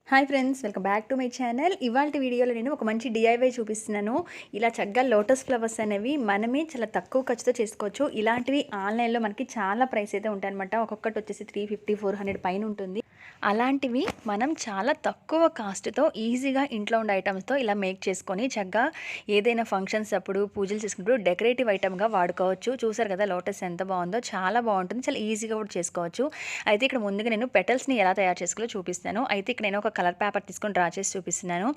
Hi friends, welcome back to my channel. ఇవాల్టి వీడియోలో నేను ఒక మంచి డిఐవై చూపిస్తున్నాను. ఇలా చక్కగా లోటస్ ఫ్లవర్స్ అనేవి మనమే చాలా తక్కువ ఖర్చుతో చేసుకోవచ్చు. ఇలాంటివి ఆన్లైన్లో మనకి చాలా ప్రైస్ అయితే ఉంటాయన్నమాట. ఒక్కొక్కటి వచ్చేసి 350, 400 పైన ఉంటుంది. అలాంటివి మనం చాలా తక్కువ కాస్ట్తో ఈజీగా ఇంట్లో ఉండే ఐటమ్స్తో ఇలా మేక్ చేసుకొని చక్కగా ఏదైనా ఫంక్షన్స్ అప్పుడు పూజలు చేసుకున్నప్పుడు డెకరేటివ్ ఐటమ్గా వాడుకోవచ్చు. చూసారు కదా లోటస్ ఎంత బాగుందో, చాలా బాగుంటుంది, చాలా ఈజీగా కూడా చేసుకోవచ్చు. అయితే ఇక్కడ ముందుగా నేను పెటల్స్ని ఎలా తయారు చేసుకోవాలో చూపిస్తాను. అయితే ఇక్కడ నేను ఒక కలర్ పేపర్ తీసుకొని డ్రా చేసి చూపిస్తున్నాను.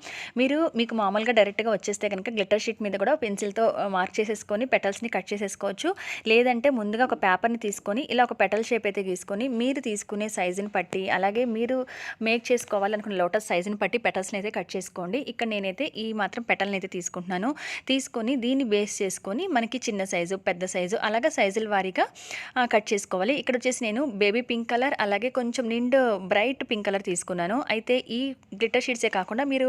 మీకు మామూలుగా డైరెక్ట్గా వచ్చేస్తే కనుక గ్లిటర్ షీట్ మీద కూడా పెన్సిల్తో మార్క్ చేసేసుకొని పెటల్స్ని కట్ చేసేసుకోవచ్చు. లేదంటే ముందుగా ఒక పేపర్ని తీసుకొని ఇలా ఒక పెటల్ షేప్ అయితే గీసుకొని మీరు తీసుకునే సైజుని పట్టి, అలాగే మీరు మేక్ చేసుకోవాలనుకున్న లోటస్ సైజుని పట్టి పెటల్స్ని అయితే కట్ చేసుకోండి. ఇక్కడ నేనైతే ఈ మాత్రం పెటల్ని అయితే తీసుకుంటున్నాను. తీసుకొని దీన్ని బేస్ చేసుకొని మనకి చిన్న సైజు, పెద్ద సైజు అలాగే సైజుల వారీగా కట్ చేసుకోవాలి. ఇక్కడ వచ్చేసి నేను బేబీ పింక్ కలర్ అలాగే కొంచెం నిండు బ్రైట్ పింక్ కలర్ తీసుకున్నాను. అయితే ఈ గ్లిటర్ షీట్సే కాకుండా మీరు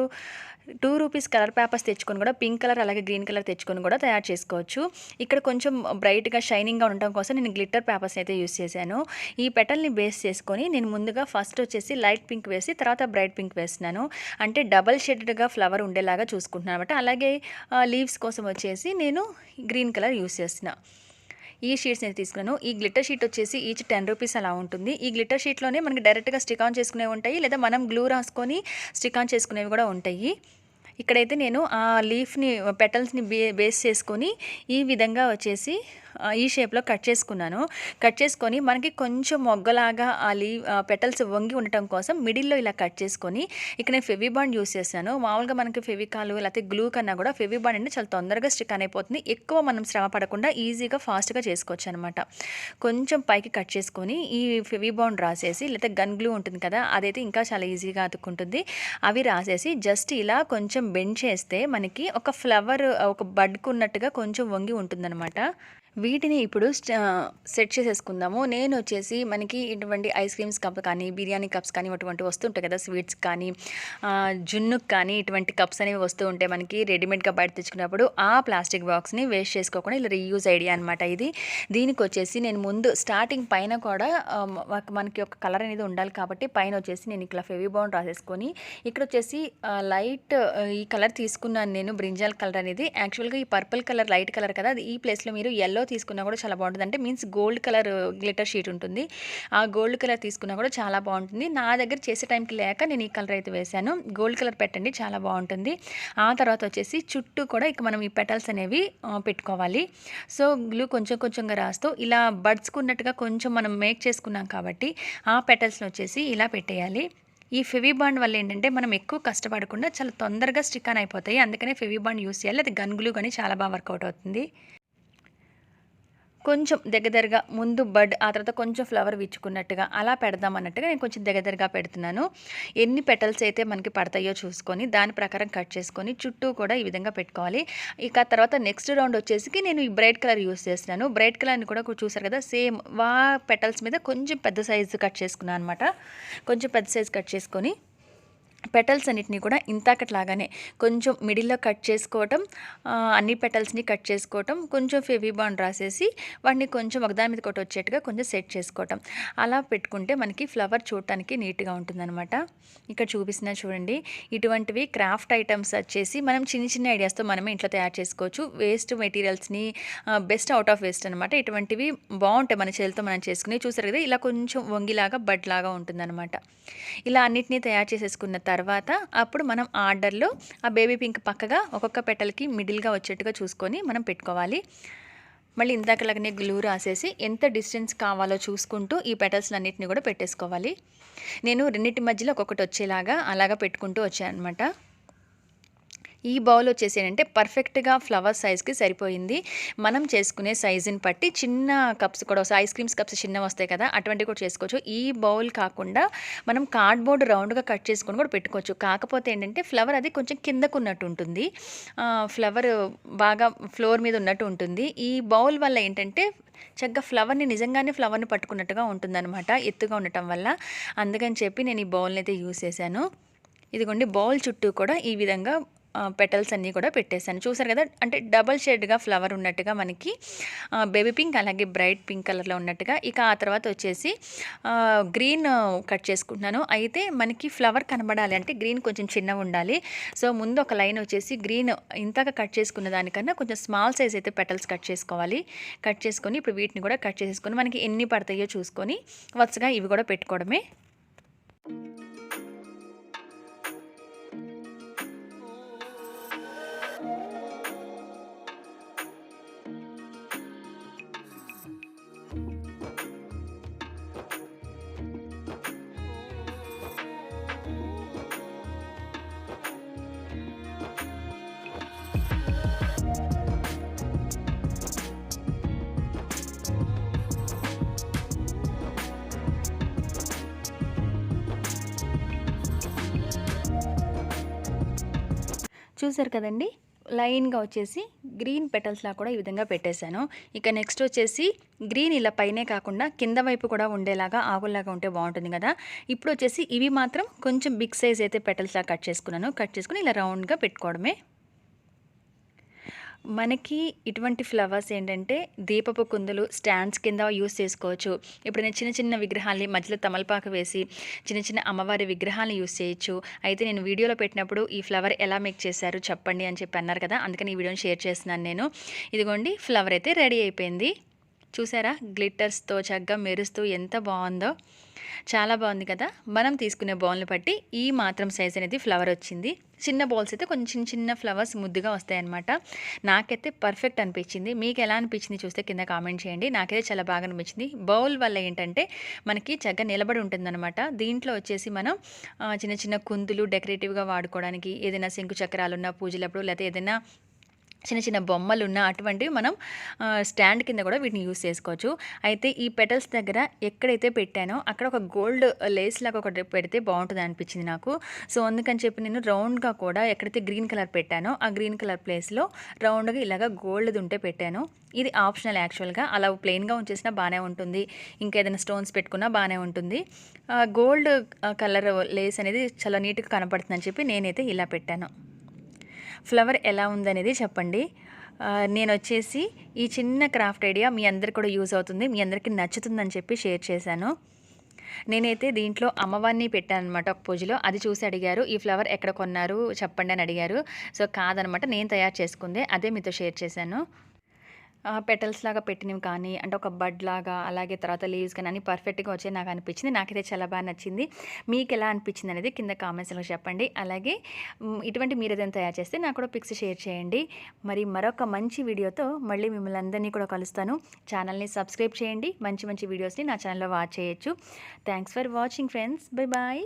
2 రూపీస్ కలర్ పేపర్స్ తెచ్చుకొని కూడా పింక్ కలర్ అలాగే గ్రీన్ కలర్ తెచ్చుకొని కూడా తయారు చేసుకోవచ్చు. ఇక్కడ కొంచెం బ్రైట్గా షైనింగ్గా ఉండటం కోసం నేను గ్లిటర్ పేపర్స్ అయితే యూస్ చేశాను. ఈ పెటల్ని బేస్ చేసుకొని నేను ముందుగా ఫస్ట్ వచ్చేసి లైట్ పింక్ వేసి తర్వాత బ్రైట్ పింక్ వేస్తున్నాను. అంటే డబల్ షేడెడ్గా ఫ్లవర్ ఉండేలాగా చూసుకుంటున్నాను అనమాట. అలాగే లీవ్స్ కోసం వచ్చేసి నేను గ్రీన్ కలర్ యూస్ చేస్తున్నా. ఈ షీట్స్ అయితే తీసుకున్నాను. ఈ గ్లిటర్ షీట్ వచ్చేసి ఈచ్ 10 రూపీస్ అలా ఉంటుంది. ఈ గ్లిటర్ షీట్లోనే మనకి డైరెక్ట్గా స్టిక్ ఆన్ చేసుకునేవి ఉంటాయి, లేదా మనం గ్లూ రాసుకొని స్టిక్ ఆన్ చేసుకునేవి కూడా ఉంటాయి. ఇక్కడైతే నేను ఆ లీఫ్ని పెటల్స్ని బేస్ చేసుకొని ఈ విధంగా వచ్చేసి ఈ షేప్లో కట్ చేసుకున్నాను. కట్ చేసుకొని మనకి కొంచెం మొగ్గలాగా పెటల్స్ వంగి ఉండటం కోసం మిడిల్లో ఇలా కట్ చేసుకొని ఇక్కడ నేను ఫెవిబాండ్ యూస్ చేశాను. మామూలుగా మనకి ఫెవికాలు లేకపోతే గ్లూ కన్నా కూడా ఫెవిబాండ్ అంటే చాలా తొందరగా స్టిక్ అయిపోతుంది. ఎక్కువ మనం శ్రమ పడకుండా ఈజీగా ఫాస్ట్గా చేసుకోవచ్చు అనమాట. కొంచెం పైకి కట్ చేసుకొని ఈ ఫెవిబాండ్ రాసేసి, లేకపోతే గన్ గ్లూ ఉంటుంది కదా, అదైతే ఇంకా చాలా ఈజీగా అతుక్కుంటుంది. అవి రాసేసి జస్ట్ ఇలా కొంచెం బెండ్ చేస్తే మనకి ఒక ఫ్లవర్ ఒక బడ్కు ఉన్నట్టుగా కొంచెం వంగి ఉంటుందన్నమాట. వీటిని ఇప్పుడు సెట్ చేసేసుకుందాము. నేను వచ్చేసి మనకి ఇటువంటి ఐస్ క్రీమ్స్ కప్ కానీ, బిర్యానీ కప్స్ కానీ ఇటువంటి వస్తుంటాయి కదా, స్వీట్స్ కానీ, జున్నుకు కానీ ఇటువంటి కప్స్ అనేవి వస్తూ ఉంటాయి మనకి రెడీమేడ్గా బయట తెచ్చుకున్నప్పుడు. ఆ ప్లాస్టిక్ బాక్స్ని వేస్ట్ చేసుకోకుండా ఇలా రీయూజ్ ఐడియా అనమాట ఇది. దీనికి వచ్చేసి నేను ముందు స్టార్టింగ్ పైన కూడా మనకి ఒక కలర్ అనేది ఉండాలి కాబట్టి పైన వచ్చేసి నేను ఇట్లా ఫెవిబాండ్ రాసేసుకొని ఇక్కడ వచ్చేసి లైట్ ఈ కలర్ తీసుకున్నాను నేను, బ్రింజాల్ కలర్ అనేది. యాక్చువల్గా ఈ పర్పుల్ కలర్ లైట్ కలర్ కదా, ఈ ప్లేస్లో మీరు ఎల్లో తీసుకున్నా కూడా చాలా బాగుంటుంది. అంటే means gold colour glitter sheet ఉంటుంది, ఆ గోల్డ్ కలర్ తీసుకున్నా కూడా చాలా బాగుంటుంది. నా దగ్గర చేసే టైంకి లేక నేను ఈ కలర్ అయితే వేశాను. గోల్డ్ కలర్ పెట్టండి, చాలా బాగుంటుంది. ఆ తర్వాత వచ్చేసి చుట్టూ కూడా ఇక మనం ఈ పెటల్స్ అనేవి పెట్టుకోవాలి. సో గ్లూ కొంచెం కొంచెంగా రాస్తూ ఇలా బడ్స్కు ఉన్నట్టుగా కొంచెం మనం మేక్ చేసుకున్నాం కాబట్టి ఆ పెటల్స్ని వచ్చేసి ఇలా పెట్టేయాలి. ఈ ఫెవిబాండ్ వల్ల ఏంటంటే మనం ఎక్కువ కష్టపడకుండా చాలా తొందరగా స్టిక్ ఆన్ అయిపోతాయి. అందుకనే ఫెవిబాండ్ యూస్ చేయాలి. అది గన్ గ్లూ కానీ చాలా బాగా వర్కౌట్ అవుతుంది. కొంచెం దగ్గరగా ముందు బడ్, ఆ తర్వాత కొంచెం ఫ్లవర్ విచ్చుకున్నట్టుగా అలా పెడదాం అన్నట్టుగా నేను కొంచెం దగ్గరగా పెడుతున్నాను. ఎన్ని పెటల్స్ అయితే మనకి పడతాయో చూసుకొని దాని ప్రకారం కట్ చేసుకొని చుట్టూ కూడా ఈ విధంగా పెట్టుకోవాలి. ఇక తర్వాత నెక్స్ట్ రౌండ్ వచ్చేసి నేను ఈ బ్రైట్ కలర్ యూస్ చేస్తున్నాను. బ్రైట్ కలర్ని కూడా చూసారు కదా, సేమ్ పెటల్స్ మీద కొంచెం పెద్ద సైజు కట్ చేసుకున్నాను అనమాట. కొంచెం పెద్ద సైజు కట్ చేసుకొని పెటల్స్ అన్నిటిని కూడా ఇంతాకట్లాగానే కొంచెం మిడిల్లో కట్ చేసుకోవటం, అన్ని పెటల్స్ని కట్ చేసుకోవటం, కొంచెం ఫెవిబాండ్ రాసేసి వాటిని కొంచెం ఒకదాని మీద ఒకటి వచ్చేట్టుగా కొంచెం సెట్ చేసుకోవటం. అలా పెట్టుకుంటే మనకి ఫ్లవర్ చూడటానికి నీట్గా ఉంటుందన్నమాట. ఇక్కడ చూపిస్తున్నా చూడండి. ఇటువంటివి క్రాఫ్ట్ ఐటమ్స్ వచ్చేసి మనం చిన్న చిన్న ఐడియాస్తో మనమే ఇంట్లో తయారు చేసుకోవచ్చు. వేస్ట్ మెటీరియల్స్ని బెస్ట్ అవుట్ ఆఫ్ వేస్ట్ అనమాట. ఇటువంటివి బాగుంటాయి మన చేతితో మనం చేసుకుని. చూసారు కదా, ఇలా కొంచెం వంగిలాగా బడ్ లాగా ఉంటుందన్నమాట. ఇలా అన్నిటినీ తయారు చేసేసుకున్న తర్వాత అప్పుడు మనం ఆర్డర్లో ఆ బేబీ పింక్ పక్కగా ఒక్కొక్క పెటల్కి మిడిల్గా వచ్చేట్టుగా చూసుకొని మనం పెట్టుకోవాలి. మళ్ళీ ఇందాకలాగానే గ్లూ రాసేసి ఎంత డిస్టెన్స్ కావాలో చూసుకుంటూ ఈ పెటల్స్ అన్నిటిని కూడా పెట్టేసుకోవాలి. నేను రెండింటి మధ్యలో ఒక్కొక్కటి వచ్చేలాగా అలాగా పెట్టుకుంటూ వచ్చాను అనమాట. ఈ బౌల్ వచ్చేసి ఏంటంటే పర్ఫెక్ట్గా ఫ్లవర్ సైజ్కి సరిపోయింది. మనం చేసుకునే సైజుని బట్టి చిన్న కప్స్ కూడా వస్తాయి, ఐస్ క్రీమ్స్ కప్స్ చిన్నవి వస్తాయి కదా, అటువంటివి కూడా చేసుకోవచ్చు. ఈ బౌల్ కాకుండా మనం కార్డ్బోర్డ్ రౌండ్గా కట్ చేసుకొని కూడా పెట్టుకోవచ్చు. కాకపోతే ఏంటంటే ఫ్లవర్ అది కొంచెం కిందకు ఉన్నట్టు ఉంటుంది, ఫ్లవర్ బాగా ఫ్లోర్ మీద ఉన్నట్టు ఉంటుంది. ఈ బౌల్ వల్ల ఏంటంటే చక్కగా ఫ్లవర్ని నిజంగానే ఫ్లవర్ని పట్టుకున్నట్టుగా ఉంటుందన్నమాట, ఎత్తుగా ఉండటం వల్ల. అందుకని చెప్పి నేను ఈ బౌల్ని అయితే యూస్ చేశాను. ఇదిగోండి, బౌల్ చుట్టూ కూడా ఈ విధంగా పెటల్స్ అన్నీ కూడా పెట్టేశాను. చూసారు కదా, అంటే డబల్ షేడ్గా ఫ్లవర్ ఉన్నట్టుగా మనకి బేబీ పింక్ అలాగే బ్రైట్ పింక్ కలర్లో ఉన్నట్టుగా. ఇక ఆ తర్వాత వచ్చేసి గ్రీన్ కట్ చేసుకుంటున్నాను. అయితే మనకి ఫ్లవర్ కనబడాలి అంటే గ్రీన్ కొంచెం చిన్నగా ఉండాలి. సో ముందు ఒక లైన్ వచ్చేసి గ్రీన్ ఇంతగా కట్ చేసుకున్న దానికన్నా కొంచెం స్మాల్ సైజ్ అయితే పెటల్స్ కట్ చేసుకోవాలి. కట్ చేసుకొని ఇప్పుడు వీటిని కూడా కట్ చేసుకొని మనకి ఎన్ని పడతాయో చూసుకొని వరుసగా ఇవి కూడా పెట్టుకోవడమే. చూసారు కదండి, లైన్గా వచ్చేసి గ్రీన్ పెటల్స్లా కూడా ఈ విధంగా పెట్టేశాను. ఇక నెక్స్ట్ వచ్చేసి గ్రీన్ ఇలా పైనే కాకుండా కింద వైపు కూడా ఉండేలాగా ఆకుల్లాగా ఉంటే బాగుంటుంది కదా. ఇప్పుడు వచ్చేసి ఇవి మాత్రం కొంచెం బిగ్ సైజ్ అయితే పెటల్స్లా కట్ చేసుకున్నాను. కట్ చేసుకుని ఇలా రౌండ్గా పెట్టుకోవడమే. మనకి ఇటువంటి ఫ్లవర్స్ ఏంటంటే దీపపు కుందులు స్టాండ్స్ కింద యూస్ చేసుకోవచ్చు. ఇప్పుడు నేను చిన్న చిన్న విగ్రహాల్ని మధ్యలో తమలపాకు వేసి చిన్న చిన్న అమ్మవారి విగ్రహాలను యూస్ చేయొచ్చు. అయితే నేను వీడియోలో పెట్టినప్పుడు ఈ ఫ్లవర్ ఎలా మేక్ చేశారు చెప్పండి అని చెప్పి అన్నారు కదా, అందుకని ఈ వీడియోని షేర్ చేస్తున్నాను నేను. ఇదిగోండి, ఫ్లవర్ అయితే రెడీ అయిపోయింది. చూసారా, గ్లిట్టర్స్తో చక్కగా మెరుస్తూ ఎంత బాగుందో. చాలా బాగుంది కదా. మనం తీసుకునే బౌల్ని బట్టి ఈ మాత్రం సైజ్ అనేది ఫ్లవర్ వచ్చింది. చిన్న బౌల్స్ అయితే కొంచెం చిన్న ఫ్లవర్స్ ముద్దుగా వస్తాయన్నమాట. నాకైతే పర్ఫెక్ట్ అనిపించింది. మీకు ఎలా అనిపించింది చూస్తే కింద కామెంట్ చేయండి. నాకైతే చాలా బాగా అనిపించింది. బౌల్ వల్ల ఏంటంటే మనకి చక్కగా నిలబడి ఉంటుందన్నమాట. దీంట్లో వచ్చేసి మనం చిన్న చిన్న కుందులు డెకరేటివ్గా వాడుకోవడానికి, ఏదైనా శంకు చక్రాలున్న పూజలప్పుడు, లేకపోతే ఏదైనా చిన్న చిన్న బొమ్మలు ఉన్న అటువంటివి మనం స్టాండ్ కింద కూడా వీటిని యూస్ చేసుకోవచ్చు. అయితే ఈ పెటల్స్ దగ్గర ఎక్కడైతే పెట్టానో అక్కడ ఒక గోల్డ్ లేస్ లాగా ఒకటి పెడితే బాగుంటుంది అనిపించింది నాకు. సో అందుకని చెప్పి నేను రౌండ్గా కూడా ఎక్కడైతే గ్రీన్ కలర్ పెట్టానో ఆ గ్రీన్ కలర్ ప్లేస్లో రౌండ్గా ఇలాగ గోల్డ్ది ఉంటే పెట్టాను. ఇది ఆప్షనల్ యాక్చువల్గా. అలా ప్లెయిన్గా ఉంచేసినా బాగానే ఉంటుంది, ఇంకేదైనా స్టోన్స్ పెట్టుకున్నా బాగానే ఉంటుంది. గోల్డ్ కలర్ లేస్ అనేది చాలా నీట్గా కనపడుతుందని చెప్పి నేనైతే ఇలా పెట్టాను. ఫ్లవర్ ఎలా ఉందనేది చెప్పండి. నేను వచ్చేసి ఈ చిన్న క్రాఫ్ట్ ఐడియా మీ అందరికి కూడా యూజ్ అవుతుంది, మీ అందరికీ నచ్చుతుందని చెప్పి షేర్ చేశాను. నేనైతే దీంట్లో అమ్మవారిని పెట్టాను అనమాట ఒక పూజలో. అది చూసి అడిగారు, ఈ ఫ్లవర్ ఎక్కడ కొన్నారు చెప్పండి అని అడిగారు. సో కాదనమాట, నేను తయారు చేసుకుందే, అదే మీతో షేర్ చేశాను. పెటల్స్ లాగా పెట్టినవి కానీ, అంటే ఒక బడ్ లాగా, అలాగే తర్వాత లీవ్స్ కానీ అన్నీ పర్ఫెక్ట్గా వచ్చాయి నాకు అనిపించింది. నాకైతే చాలా బాగా నచ్చింది. మీకు ఎలా అనిపించింది అనేది కింద కామెంట్స్లో చెప్పండి. అలాగే ఇటువంటి మీరు ఏదైనా తయారు చేస్తే నాకు కూడా పిక్స్ షేర్ చేయండి. మరి మరొక మంచి వీడియోతో మళ్ళీ మిమ్మల్ని అందరినీ కూడా కలుస్తాను. ఛానల్ని సబ్స్క్రైబ్ చేయండి. మంచి మంచి వీడియోస్ని నా ఛానల్లో వాచ్ చేయొచ్చు. Thanks for watching friends. Bye bye.